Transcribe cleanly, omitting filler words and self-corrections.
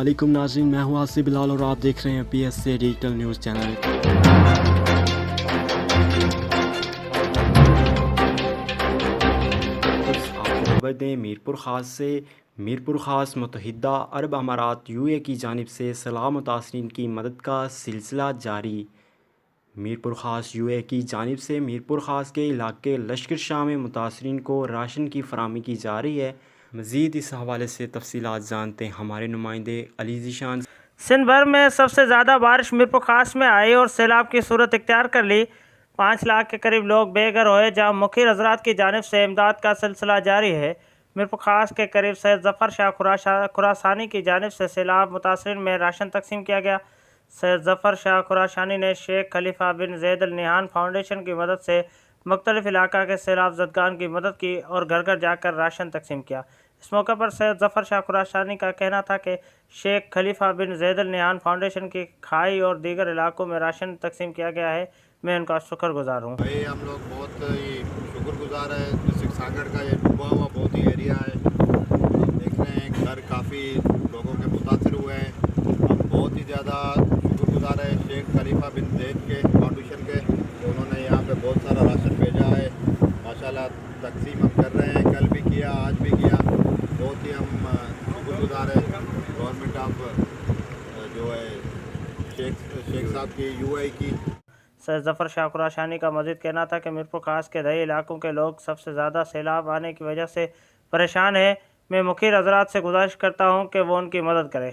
वालेकुम नाज़रीन, मैं हूँ आसिफ बिलाल और आप देख रहे हैं PSA डिजिटल न्यूज़ चैनल। आपको खबर दें मीरपुर ख़ास से। मीरपुर ख़ास मुत्तहिदा अरब अमारात UAE की जानिब से सैलाब मुतासरीन की मदद का सिलसिला जारी। मीरपुर ख़ास UAE की जानिब से मीरपुर ख़ास के इलाके लश्कर शाह में मुतासरीन को राशन की फराहमी की जा रही है। मज़ीद इस हवाले से तफसीलात जानते हैं हमारे नुमाइंदे अली ज़ीशान। सिंध भर में सबसे ज़्यादा बारिश मीरपुर खास में आई और सैलाब की सूरत इख्तियार कर ली। 5 लाख के करीब लोग बेघर हुए, जहाँ मुखिर हजरात की जानिब से इमदाद का सिलसिला जारी है। मीरपुर खास के करीब सैयद जफ़र शाह खुरासानी की जानिब से सैलाब मुतासरीन में राशन तकसीम किया गया। सैयद जफ़र शाह खुरासानी ने शेख खलीफा बिन ज़ैद अल नहयान फाउंडेशन की मदद से मुख्तलिफ इलाका के सैलाब ज़दगान की मदद की और घर घर जाकर राशन तकसीम किया। इस मौके पर सैयद जफ़र शाह खुरासानी का कहना था कि शेख खलीफा बिन ज़ैद अल नहयान फाउंडेशन की खाई और दीगर इलाकों में राशन तकसीम किया गया है। मैं उनका शुक्रगुजार हूँ। भाई हम लोग बहुत ही शुक्रगुजार है। डिस्ट्रिक्ट सागर का ये डूबा हुआ बहुत ही एरिया है। हम देख रहे हैं घर काफ़ी लोगों के मुतासर हुए हैं। हम बहुत ही ज़्यादा शुक्रगुजार है शेख खलीफा बिन ज़ैद के फाउंडेशन के, उन्होंने यहाँ पे बहुत सारा राशन भेजा है। माशाल्लाह तकसीम हम कर रहे हैं, कल भी किया, आज भी किया। बहुत ही हम शुक्रगुजार है गवर्नमेंट ऑफ जो है शेख साहब की UAE की। सैयद जफ़र शाह खुरासानी का मज़ीद कहना था कि मीरपुर खास के दही इलाकों के लोग सबसे ज़्यादा सैलाब आने की वजह से परेशान हैं। मैं मुखिर हजरात से गुजारिश करता हूँ कि वो उनकी मदद करें।